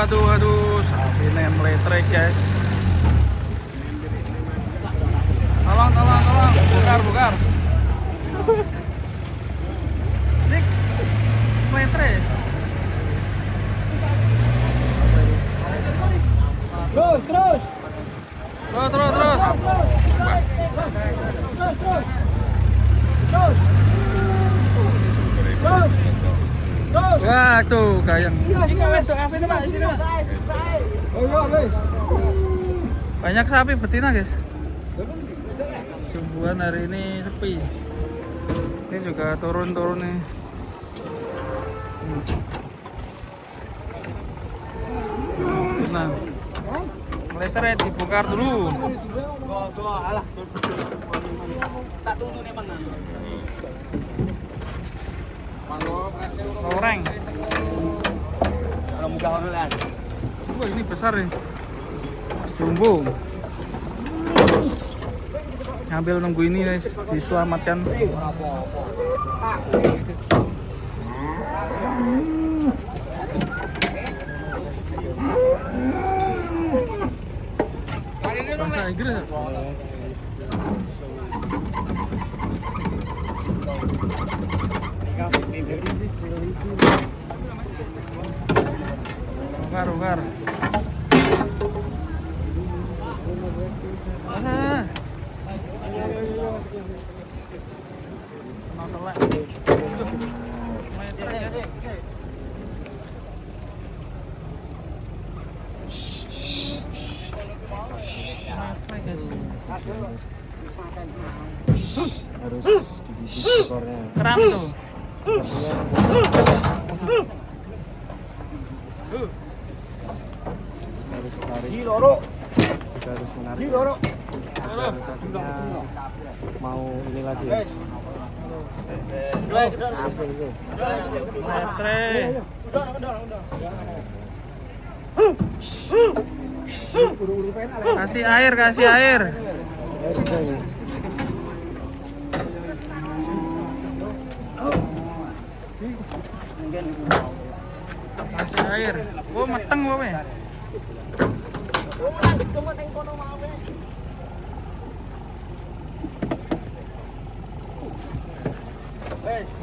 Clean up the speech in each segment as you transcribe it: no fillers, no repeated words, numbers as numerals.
Waduh, sapi ini meletre guys. Tolong, bongkar. Dik, meletre. Terus. Terus. Wah, tuh gayang. Banyak sapi betina, guys. Sumbuhan hari ini sepi. Ini juga turun nih. Nah, meletre dibongkar dulu. Loreng. Wah, ini besar nih. Jumbo. Sambil nunggu ini guys, diselamatkan. Bahasa Inggris. Bongkar. Harus dibikin ekornya. Keram tuh. Harus tarik. Kita harus menarik. Agar kakinya mau ini lagi. Meletre. Kasih air. Bisa ini. Kasih air. Oh, mateng wae.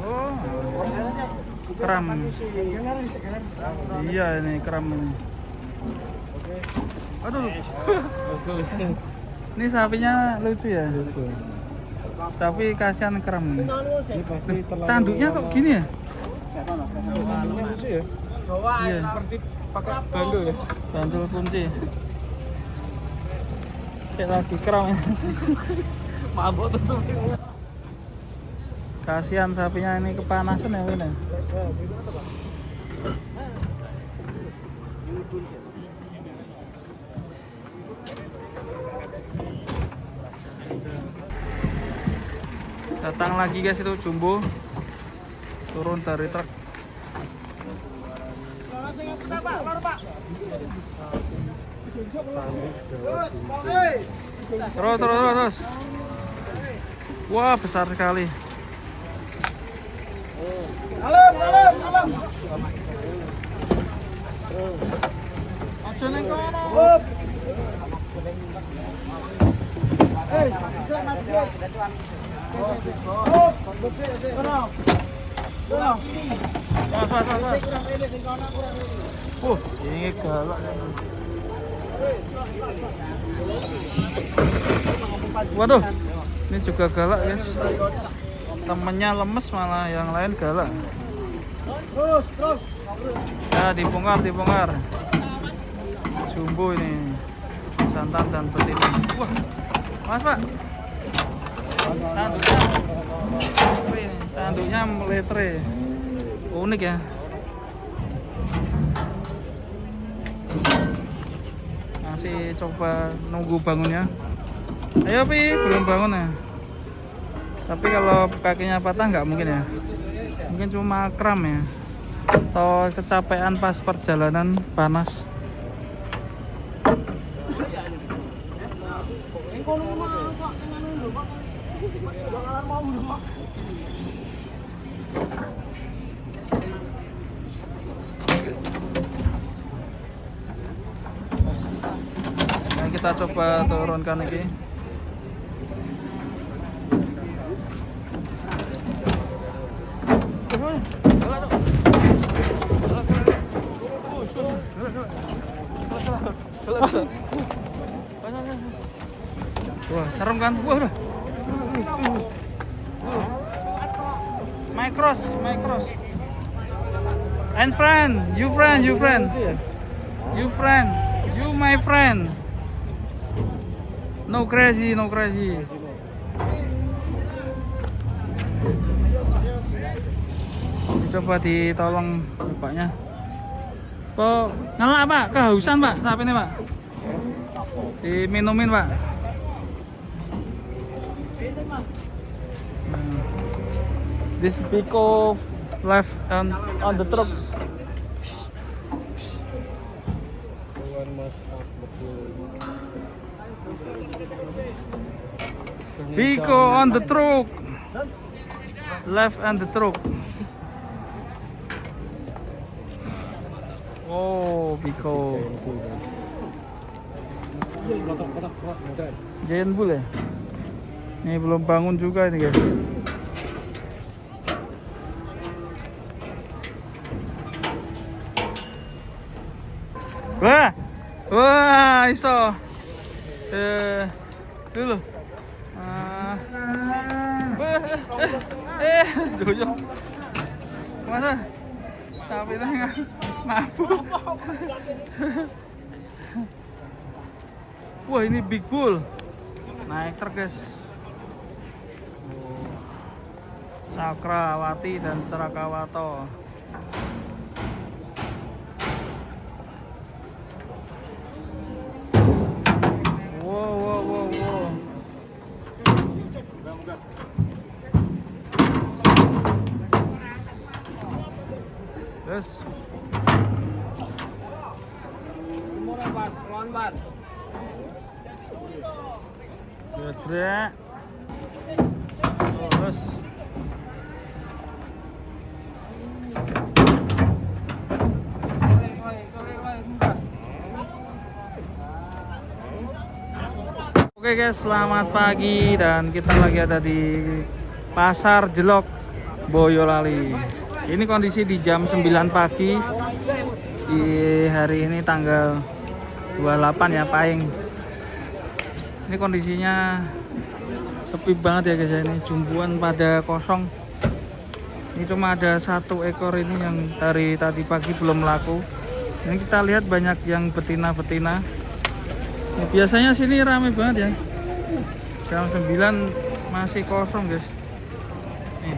Oh, keram. Iya, ini keram ini. Aduh. Ini sapinya lucu ya. Lucu. Tapi kasihan keram ini. Ini pasti terlalu. Tanduknya kok gini ya? Tanduknya lucu ya. Iya. Seperti pakai bandul ya. Bandul kunci. Kayak lagi keram ya. Mabuk tuh. Kasihan sapinya ini kepanasan ya ini. Datang lagi guys, itu jumbo turun dari truk. Terus. Wah, besar sekali. Alam. Aja neng kono. Ini galak. Waduh, ini juga galak guys. Temennya lemes malah yang lain galak. Terus. Ya, dibongkar. Jumbo ini. Jantan dan betina. Wah, Mas Pak. Tanduknya meletre. Unik ya. Masih coba nunggu bangunnya. Ayo Pi, belum bangun ya. Tapi kalau kakinya patah nggak mungkin ya. Mungkin cuma kram ya. Atau kecapean pas perjalanan panas. kita coba turunkan ini. Wah, serem kan? Wah, my cross. And friend, you my friend. No crazy. Coba ditolong bapaknya. Kok ngelak Pak? Kehausan Pak? Sapi ini Pak? Diminumin Pak. This Pico left on the truck. One must off the floor. Pico on the truck. Left on the truck. Oh, Pico. Giant Bull ya? Ini belum bangun juga ini guys. Wah, iso. Dulu. Jojo. Masa? Sapi nang mabuk. Wah, ini big bull. Naik truk, guys. Cakrawati dan Cerakawato. Wow. Yes. Gedrek. Terus. Oke guys, selamat pagi dan kita lagi ada di Pasar Jelok Boyolali. Ini kondisi di jam 9 pagi di hari ini tanggal 28 ya, Paing. Ini kondisinya sepi banget ya guys, ini jumbuan pada kosong. Ini cuma ada satu ekor ini yang dari tadi pagi belum laku. Ini kita lihat banyak yang betina-betina. Ya, biasanya sini ramai banget ya. Jam 9 masih kosong guys. Nih.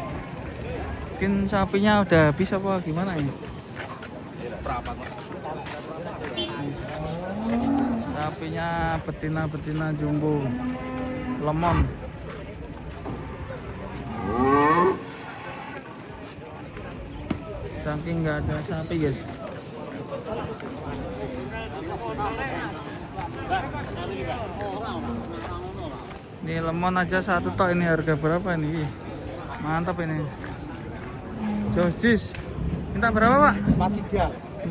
Mungkin sapinya udah habis apa gimana ya? Sapinya betina-betina jumbo lemon. Saking nggak ada sapi guys. Ini lemon aja satu tok, ini harga berapa ini? Mantap ini. Josis. Minta berapa, Pak?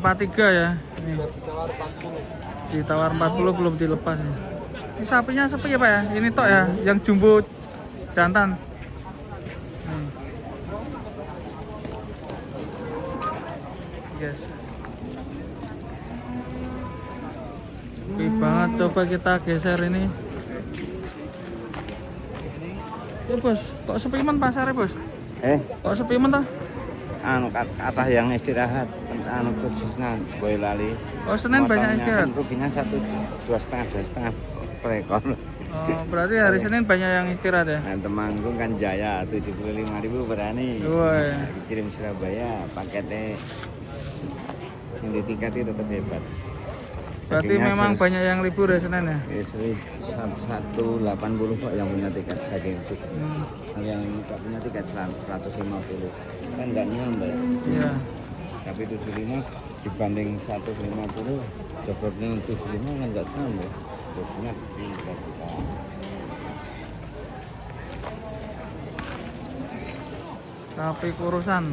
43. 43 ya. Ini. Ditawar 40 belum dilepas. Ini sapinya sepi ya, Pak ya? Ini tok ya, yang jumbo jantan. Guys. Sepi banget, coba kita geser ini. Ya bos, kok sepi men pasarnya bos? Kok sepi men toh? Anu kata yang istirahat, anu khususnya Boyolali. Oh, Senin banyak istirahat. Ruginya 2,5 per ekor. Oh, berarti hari Senin banyak yang istirahat ya? Nah, Temanggung kan Jaya 75.000 berani. Woi. Kirim Surabaya paketnya yang di tingkat itu tetap hebat. Berarti Dagingnya memang banyak yang libur ya Senin ya? 180 kok yang punya tiket daging sup. Yang tak punya tiket 150 kan nggak nyampe. Iya. Tapi 75 dibanding 150, jobotnya 75 kan nggak sama. Jobotnya 3 juta. Sapi kurusan.